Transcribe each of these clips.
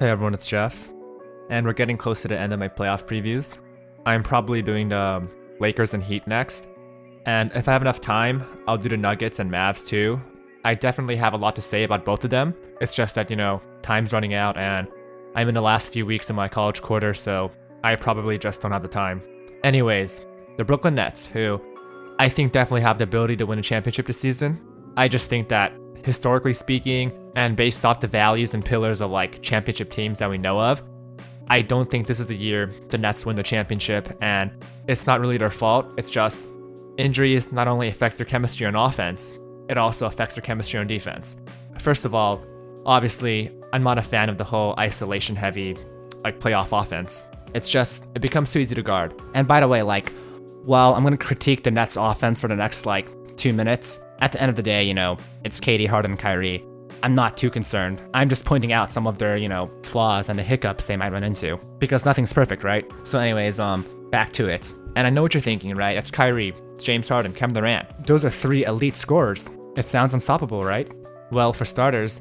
Hey everyone, it's Jeff, and we're getting close to the end of my playoff previews. I'm probably doing the Lakers and Heat next, and if I have enough time, I'll do the Nuggets and Mavs too. I definitely have a lot to say about both of them. It's just that, time's running out and I'm in the last few weeks of my college quarter, so I probably just don't have the time. Anyways, the Brooklyn Nets, who I think definitely have the ability to win a championship this season. I just think that historically speaking, and based off the values and pillars of like championship teams that we know of, I don't think this is the year the Nets win the championship, and it's not really their fault. It's just injuries not only affect their chemistry on offense, it also affects their chemistry on defense. First of all, obviously, I'm not a fan of the whole isolation heavy like playoff offense. It becomes too easy to guard. And by the way, while I'm going to critique the Nets offense for the next 2 minutes, at the end of the day, it's KD, Harden, and Kyrie. I'm not too concerned. I'm just pointing out some of their, flaws and the hiccups they might run into. Because nothing's perfect, right? So anyways, back to it. And I know what you're thinking, right? It's Kyrie, it's James Harden, Kevin Durant. Those are 3 elite scorers. It sounds unstoppable, right? Well, for starters,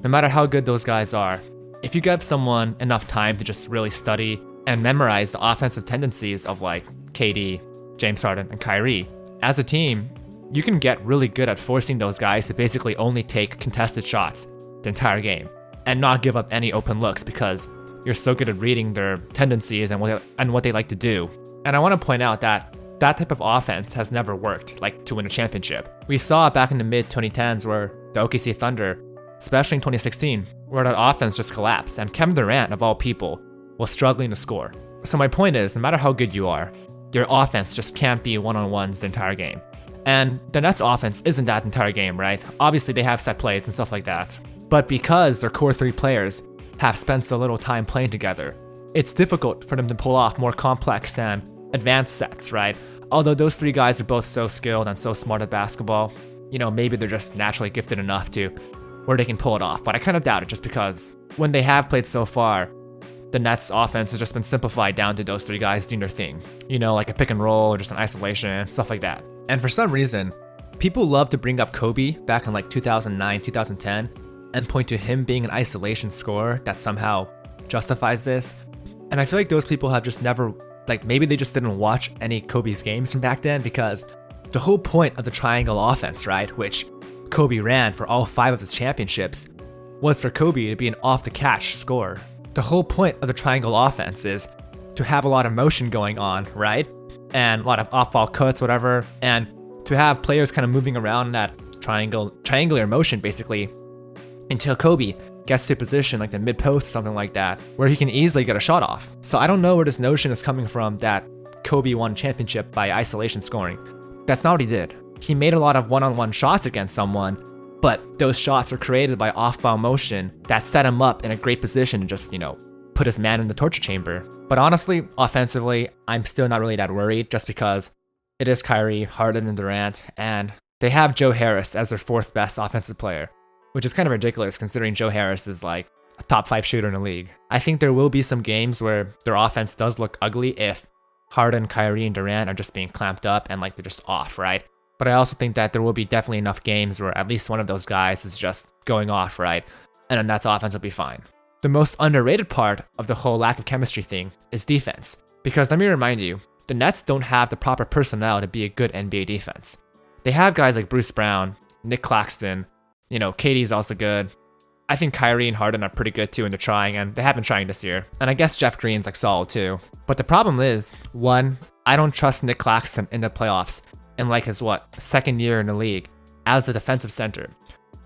no matter how good those guys are, if you give someone enough time to just really study and memorize the offensive tendencies of KD, James Harden, and Kyrie, as a team, you can get really good at forcing those guys to basically only take contested shots the entire game and not give up any open looks because you're so good at reading their tendencies and what they like to do. And I want to point out that that type of offense has never worked to win a championship. We saw it back in the mid-2010s where the OKC Thunder, especially in 2016, where that offense just collapsed and Kevin Durant, of all people, was struggling to score. So my point is, no matter how good you are, your offense just can't be one-on-ones the entire game. And the Nets offense isn't that entire game, right? Obviously they have set plays and stuff like that. But because their core 3 players have spent so little time playing together, it's difficult for them to pull off more complex and advanced sets, right? Although those 3 guys are both so skilled and so smart at basketball, maybe they're just naturally gifted enough to where they can pull it off. But I kind of doubt it just because when they have played so far, the Nets offense has just been simplified down to those 3 guys doing their thing. Like a pick and roll or just an isolation, stuff like that. And for some reason, people love to bring up Kobe back in 2009, 2010 and point to him being an isolation scorer that somehow justifies this. And I feel like those people have just never, maybe they just didn't watch any Kobe's games from back then, because the whole point of the triangle offense, right, which Kobe ran for all 5 of his championships, was for Kobe to be an off-the-catch scorer. The whole point of the triangle offense is to have a lot of motion going on, right? And a lot of off-ball cuts, whatever, and to have players kind of moving around in that triangular motion, basically, until Kobe gets to a position like the mid-post or something like that, where he can easily get a shot off. So I don't know where this notion is coming from that Kobe won a championship by isolation scoring. That's not what he did. He made a lot of one-on-one shots against someone, but those shots were created by off-ball motion that set him up in a great position to just, put his man in the torture chamber. But honestly, offensively, I'm still not really that worried just because it is Kyrie, Harden, and Durant, and they have Joe Harris as their 4th best offensive player, which is kind of ridiculous considering Joe Harris is a top 5 shooter in the league. I think there will be some games where their offense does look ugly if Harden, Kyrie, and Durant are just being clamped up and they're just off, right? But I also think that there will be definitely enough games where at least one of those guys is just going off, right? And then that's offense will be fine. The most underrated part of the whole lack of chemistry thing is defense. Because let me remind you, the Nets don't have the proper personnel to be a good NBA defense. They have guys like Bruce Brown, Nick Claxton, KD's also good. I think Kyrie and Harden are pretty good too, and they're trying, and they have been trying this year. And I guess Jeff Green's solid too. But the problem is, 1, I don't trust Nick Claxton in the playoffs in his 2nd year in the league as a defensive center.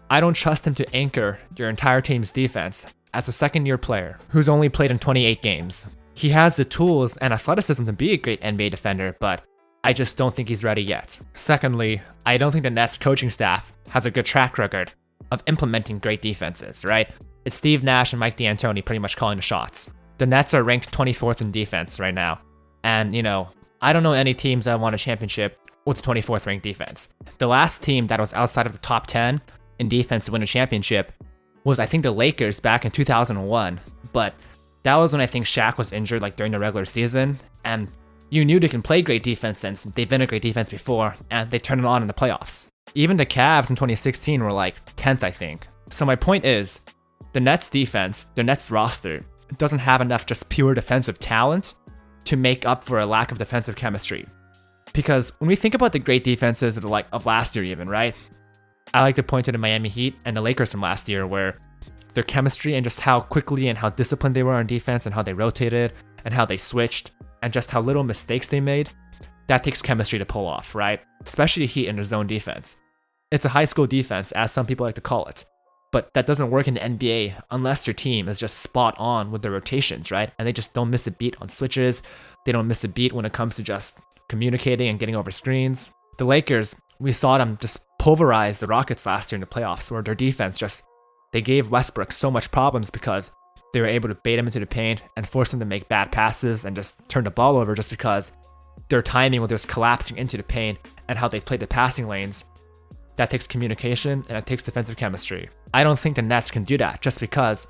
I don't trust him to anchor your entire team's defense as a 2nd-year player who's only played in 28 games. He has the tools and athleticism to be a great NBA defender, but I just don't think he's ready yet. Secondly, I don't think the Nets coaching staff has a good track record of implementing great defenses, right? It's Steve Nash and Mike D'Antoni pretty much calling the shots. The Nets are ranked 24th in defense right now. And, I don't know any teams that won a championship with a 24th ranked defense. The last team that was outside of the top 10 in defense to win a championship was, I think, the Lakers back in 2001. But that was when I think Shaq was injured during the regular season. And you knew they can play great defense since they've been a great defense before, and they turned it on in the playoffs. Even the Cavs in 2016 were 10th, I think. So my point is, the the Nets defense, the Nets roster, doesn't have enough just pure defensive talent to make up for a lack of defensive chemistry. Because when we think about the great defenses of last year even, right? I like to point to the Miami Heat and the Lakers from last year, where their chemistry and just how quickly and how disciplined they were on defense and how they rotated and how they switched and just how little mistakes they made, that takes chemistry to pull off, right? Especially the Heat in their zone defense. It's a high school defense, as some people like to call it. But that doesn't work in the NBA unless your team is just spot on with their rotations, right? And they just don't miss a beat on switches. They don't miss a beat when it comes to just communicating and getting over screens. The Lakers, we saw them just pulverize the Rockets last year in the playoffs, where their defense they gave Westbrook so much problems because they were able to bait him into the paint and force him to make bad passes and just turn the ball over just because their timing was just collapsing into the paint and how they played the passing lanes. That takes communication and it takes defensive chemistry. I don't think the Nets can do that just because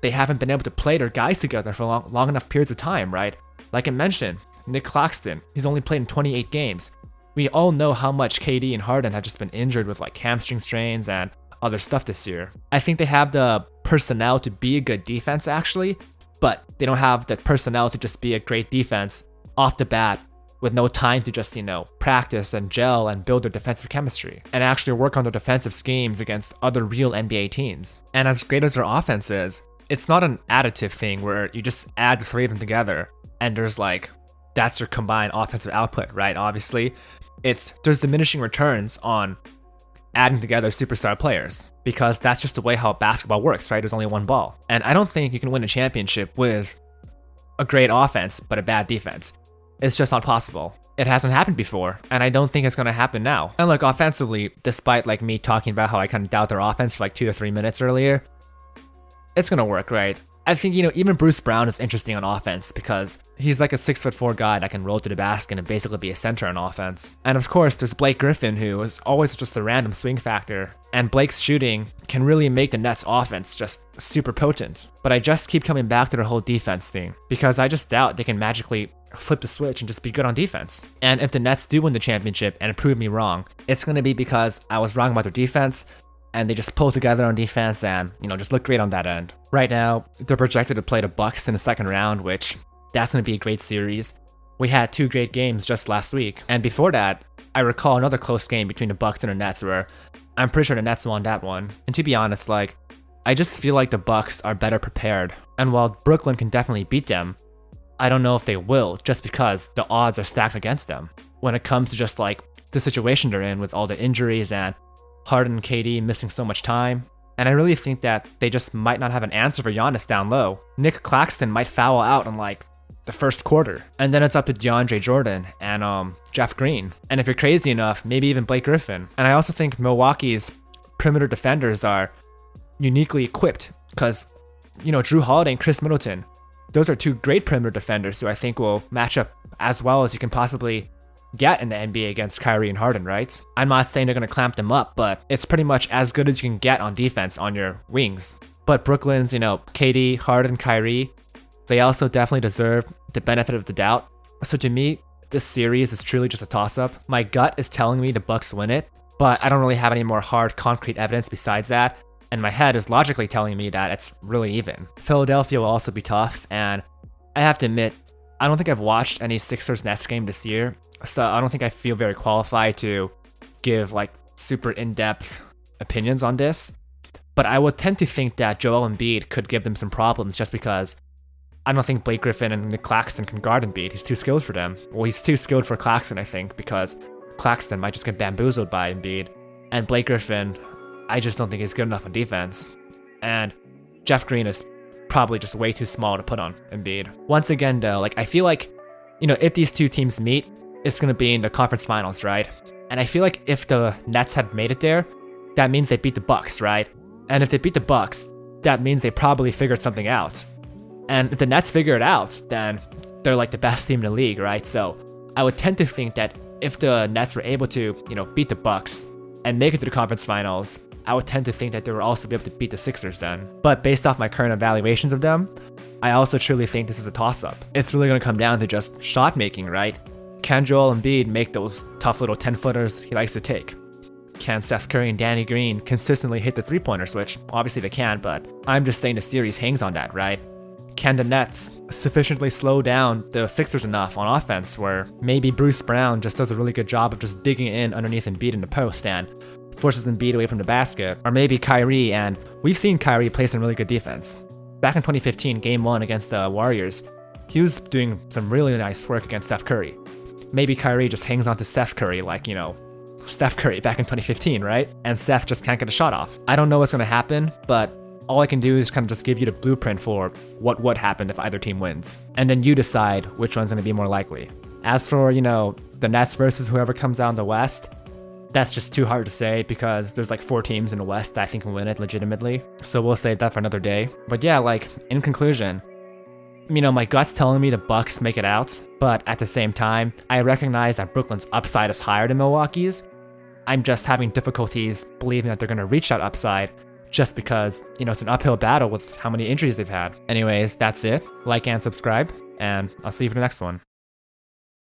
they haven't been able to play their guys together for long enough periods of time, right? Like I mentioned, Nick Claxton, he's only played in 28 games. We all know how much KD and Harden have just been injured with like hamstring strains and other stuff this year. I think they have the personnel to be a good defense actually, but they don't have the personnel to just be a great defense off the bat with no time to just, practice and gel and build their defensive chemistry and actually work on their defensive schemes against other real NBA teams. And as great as their offense is, it's not an additive thing where you just add the three of them together and that's their combined offensive output, right? Obviously, there's diminishing returns on adding together superstar players because that's just the way how basketball works, right? There's only one ball. And I don't think you can win a championship with a great offense but a bad defense. It's just not possible. It hasn't happened before, and I don't think it's going to happen now. And offensively, despite me talking about how I kind of doubt their offense for 2 to 3 minutes earlier, it's going to work, right? I think, even Bruce Brown is interesting on offense because he's like a 6'4" guy that can roll to the basket and basically be a center on offense. And of course, there's Blake Griffin, who is always just a random swing factor. And Blake's shooting can really make the Nets offense just super potent. But I just keep coming back to their whole defense thing because I just doubt they can magically flip the switch and just be good on defense. And if the Nets do win the championship and prove me wrong, it's going to be because I was wrong about their defense and they just pull together on defense and, just look great on that end. Right now, they're projected to play the Bucks in the second round, which that's going to be a great series. We had 2 great games just last week. And before that, I recall another close game between the Bucks and the Nets where I'm pretty sure the Nets won that one. And to be honest, I just feel like the Bucks are better prepared. And while Brooklyn can definitely beat them, I don't know if they will just because the odds are stacked against them when it comes to just the situation they're in with all the injuries and Harden and KD missing so much time. And I really think that they just might not have an answer for Giannis down low. Nick Claxton might foul out in the first quarter. And then it's up to DeAndre Jordan and Jeff Green. And if you're crazy enough, maybe even Blake Griffin. And I also think Milwaukee's perimeter defenders are uniquely equipped because, Drew Holiday and Chris Middleton, those are 2 great perimeter defenders who I think will match up as well as you can possibly get in the NBA against Kyrie and Harden, right? I'm not saying they're going to clamp them up, but it's pretty much as good as you can get on defense on your wings. But Brooklyn's, KD, Harden, Kyrie, they also definitely deserve the benefit of the doubt. So to me, this series is truly just a toss-up. My gut is telling me the Bucks win it, but I don't really have any more hard, concrete evidence besides that. And my head is logically telling me that it's really even. Philadelphia will also be tough, and I have to admit, I don't think I've watched any Sixers Nets game this year, so I don't think I feel very qualified to give super in-depth opinions on this. But I would tend to think that Joel Embiid could give them some problems just because I don't think Blake Griffin and Nick Claxton can guard Embiid. He's too skilled for them. Well, he's too skilled for Claxton, I think, because Claxton might just get bamboozled by Embiid. And Blake Griffin, I just don't think he's good enough on defense. And Jeff Green is probably just way too small to put on Embiid. Once again, though, I feel if these 2 teams meet, it's going to be in the conference finals, right? And I feel like if the Nets had made it there, that means they beat the Bucks, right? And if they beat the Bucks, that means they probably figured something out. And if the Nets figure it out, then they're the best team in the league, right? So I would tend to think that if the Nets were able to, beat the Bucks and make it to the conference finals, I would tend to think that they would also be able to beat the Sixers then. But based off my current evaluations of them, I also truly think this is a toss-up. It's really going to come down to just shot making, right? Can Joel Embiid make those tough little 10-footers he likes to take? Can Steph Curry and Danny Green consistently hit the three-pointers, which obviously they can, but I'm just saying the series hangs on that, right? Can the Nets sufficiently slow down the Sixers enough on offense where maybe Bruce Brown just does a really good job of just digging in underneath Embiid in the post and forces Embiid away from the basket? Or maybe Kyrie, and we've seen Kyrie play some really good defense. Back in 2015, Game 1 against the Warriors, he was doing some really nice work against Steph Curry. Maybe Kyrie just hangs on to Steph Curry like, Steph Curry back in 2015, right? And Steph just can't get a shot off. I don't know what's going to happen, but all I can do is kind of just give you the blueprint for what would happen if either team wins. And then you decide which one's going to be more likely. As for, the Nets versus whoever comes out in the West, that's just too hard to say because there's like 4 teams in the West that I think can win it legitimately. So we'll save that for another day. But yeah, in conclusion, my gut's telling me the Bucks make it out, but at the same time, I recognize that Brooklyn's upside is higher than Milwaukee's. I'm just having difficulties believing that they're going to reach that upside just because, it's an uphill battle with how many injuries they've had. Anyways, that's it. Like and subscribe, and I'll see you for the next one.